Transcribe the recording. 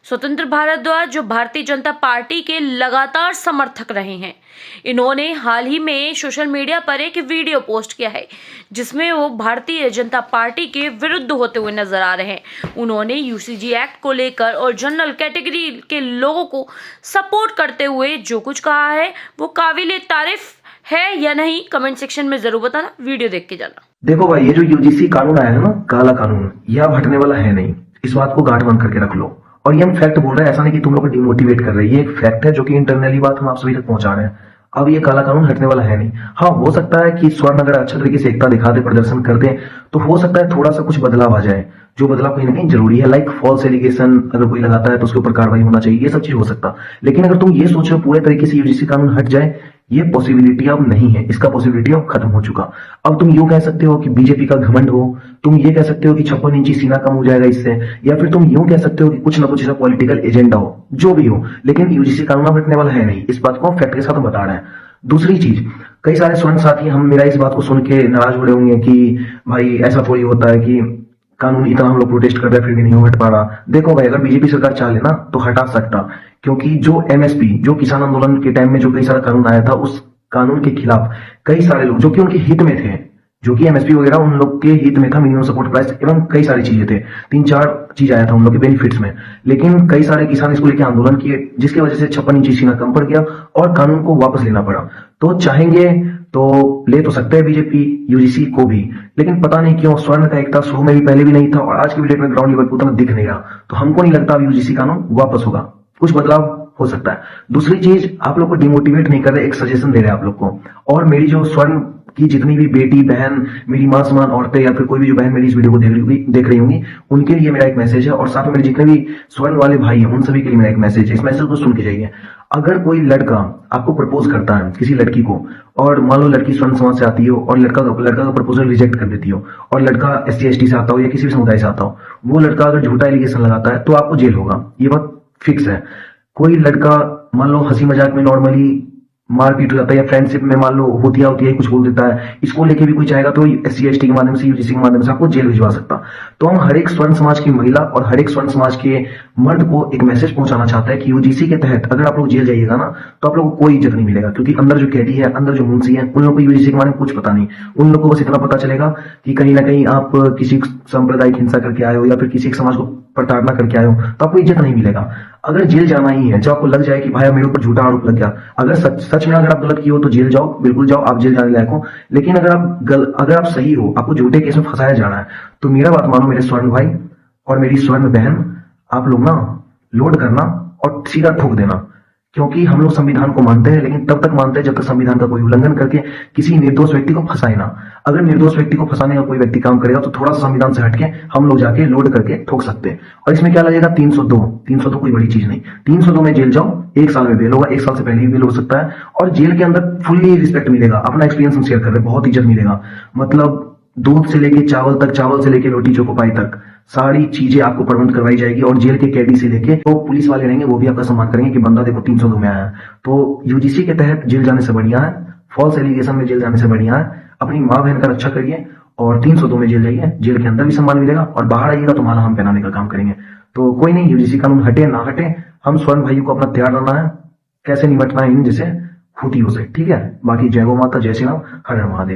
स्वतंत्र भारद्वाज जो भारतीय जनता पार्टी के लगातार समर्थक रहे हैं, इन्होंने हाल ही में सोशल मीडिया पर एक वीडियो पोस्ट किया है जिसमें वो भारतीय जनता पार्टी के विरुद्ध होते हुए नजर आ रहे हैं। उन्होंने यूसीजी एक्ट को लेकर और जनरल कैटेगरी के लोगों को सपोर्ट करते हुए जो कुछ कहा है वो काबिले तारीफ है या नहीं, कमेंट सेक्शन में जरूर बताना। वीडियो देख के जाना। देखो भाई, ये जो यूजीसी कानून आया है ना, काला कानून, यह अब हटने वाला है नहीं। इस बात को गांठ बांध करके रख लो। और ये हम फैक्ट बोल रहे हैं, ऐसा नहीं कि तुम लोग को डिमोटिवेट कर रही है। ये एक फैक्ट है जो कि इंटरनली बात हम आप सभी तक पहुंचा रहे हैं। अब ये काला कानून हटने वाला है नहीं। हाँ, हो सकता है कि स्वर्ण अगर अच्छे तरीके से एकता दिखा दे, प्रदर्शन कर दे, तो हो सकता है थोड़ा सा कुछ बदलाव आ जाए। जो बदलाव कहीं ना कहीं जरूरी है, लाइक फॉल्स एलिगेशन अगर कोई लगाता है तो उसके ऊपर कार्रवाई होना चाहिए, ये सब चीज हो सकता। लेकिन अगर तुम ये सोच रहे हो पूरे तरीके से यूजीसी कानून हट जाए, ये पॉसिबिलिटी अब नहीं है। इसका पॉसिबिलिटी अब खत्म हो चुका। अब तुम यूं कह सकते हो कि बीजेपी का घमंड हो, तुम ये कह सकते हो कि 56 इंची सीना कम हो जाएगा इससे, या फिर तुम यूं कह सकते हो कि कुछ ना कुछ ऐसा पॉलिटिकल एजेंडा हो, जो भी हो, लेकिन यूजीसी कानून अब हटने वाला है नहीं। इस बात को हम फैक्ट के साथ बता रहे हैं। दूसरी चीज, कई सारे स्वर्ण साथी हम मेरा इस बात को सुन के नाराज हो रहे होंगे कि भाई ऐसा थोड़ी होता है कि कानून इतना हम लोग प्रोटेस्ट कर रहे हैं फिर भी नहीं हट पा रहा। देखो भाई, अगर बीजेपी सरकार चाहे ना तो हटा सकता, क्योंकि जो एमएसपी, जो किसान आंदोलन के टाइम में जो कई सारा कानून आया था, उस कानून के खिलाफ कई सारे लोग जो कि उनके हित में थे, जो कि एमएसपी वगैरह उन लोग के हित में था, मिनिमम सपोर्ट प्राइस एवं कई सारी चीजें थे, 3-4 चीज आया था उन लोग के बेनिफिट्स में। लेकिन कई सारे किसान इसको लेकर आंदोलन किए, जिसकी वजह से 56 इंची सीना कम पड़ गया और कानून को वापस लेना पड़ा। तो चाहेंगे तो ले तो सकते हैं बीजेपी यूजीसी को भी, लेकिन पता नहीं क्यों स्वर्ण का एकता शुरू में भी पहले भी नहीं था और आज की डेट में ग्राउंड लेवल पर उतना दिख नहीं रहा। तो हमको नहीं लगता अब यूजीसी कानून वापस होगा, कुछ बदलाव हो सकता है। दूसरी चीज, आप लोग को डिमोटिवेट नहीं कर रहे, एक सजेशन दे रहे हैं आप लोग को। और मेरी जो स्वर्ण की जितनी भी बेटी बहन, मेरी मां समान औरतें, या फिर कोई भी जो बहन मेरी इस वीडियो को देख रही होंगी, उनके लिए मेरा एक मैसेज है। और साथ में मेरे जितने भी स्वर्ण वाले भाई हैं उन सभी के लिए मेरा एक मैसेज है। इस मैसेज को सुन के जाइए। अगर कोई लड़का आपको प्रपोज करता है किसी लड़की को, और मान लो लड़की स्वर्ण समाज से आती हो और लड़का का प्रपोजल रिजेक्ट कर देती हो, और लड़का SC/ST से आता हो या किसी भी समुदाय से आता हो, वो लड़का अगर झूठा एलिगेशन लगाता है तो आपको जेल होगा। ये बात फिक्स है। कोई लड़का मान लो हंसी मजाक में नॉर्मली मारपीट हो जाता है, या फ्रेंडशिप में मान लो होती है कुछ बोल देता है, इसको लेके भी कोई चाहेगा तो SC/ST के माध्यम से, यूजीसी के माध्यम से आपको जेल भिजवा सकता। तो हम हर एक स्वर्ण समाज की महिला और हर एक स्वर्ण समाज के मर्द को एक मैसेज पहुंचाना चाहता है कि यूजीसी के तहत अगर आप लोग जेल जाइएगा ना, तो आप लोगों को कोई इज्जत नहीं मिलेगा, क्योंकि अंदर जो कैदी है, अंदर जो मुंशी है, उन लोगों को यूजीसी के बारे में कुछ पता नहीं। उन लोगों को बस इतना पता चलेगा कि कहीं ना कहीं आप किसी सांप्रदायिक हिंसा करके आए हो या फिर किसी एक समाज को प्रताड़ना करके आए हो, तो आपको इज्जत नहीं मिलेगा। अगर जेल जाना ही है, जब आपको लग जाए कि भाई मेरे ऊपर झूठा आरोप लग गया, अगर सच में अगर आप गलत किए हो तो जेल जाओ, बिल्कुल जाओ, आप जेल जाने लायक हो। लेकिन अगर आप सही हो, आपको झूठे केस में फंसाया जाना है, तो मेरा बात मानो मेरे स्वर्ण भाई और मेरी स्वर्ण बहन, आप लोग ना लोड करना और सीधा ठोक देना। क्योंकि हम लोग संविधान को मानते हैं, लेकिन तब तक मानते हैं जब तक संविधान का कोई उल्लंघन करके किसी निर्दोष व्यक्ति को फंसाए ना। अगर निर्दोष व्यक्ति को फंसाने का कोई व्यक्ति काम करेगा तो थोड़ा सा संविधान से हटके हम लोग जाके लोड करके ठोक सकते हैं। और इसमें क्या लगेगा? 302 कोई बड़ी चीज नहीं। 302 में जेल जाओ, 1 साल में बेल होगा, 1 साल से पहले भी बेल हो सकता है। और जेल के अंदर फुल्ली रिस्पेक्ट मिलेगा। अपना एक्सपीरियंस हम शेयर कर रहे हैं, बहुत इज्जत मिलेगा। मतलब दूध से लेके चावल तक, चावल से लेके रोटी चोखोपाई तक, सारी चीजें आपको प्रबंध करवाई जाएगी। और जेल के कैदी से लेके तो पुलिस वाले रहेंगे, वो भी आपका सम्मान करेंगे कि बंदा देखो 302 में आया है। तो यूजीसी के तहत जेल जाने से बढ़िया है, फॉल्स एलिगेशन में जेल जाने से बढ़िया है, अपनी माँ बहन का रक्षा करिए और 302 में जेल जाइए। जेल के अंदर भी सम्मान मिलेगा और बाहर आइएगा तो माला हम पहनाने का काम करेंगे। तो कोई नहीं, यूजीसी कानून हटे ना हटे, हम स्वर्ण भाइयों को अपना तैयार रहना है, कैसे निपटना है इन जैसे हुतियों से, ठीक है। बाकी जय गौ माता, जय श्री राम, हर हर महादेव।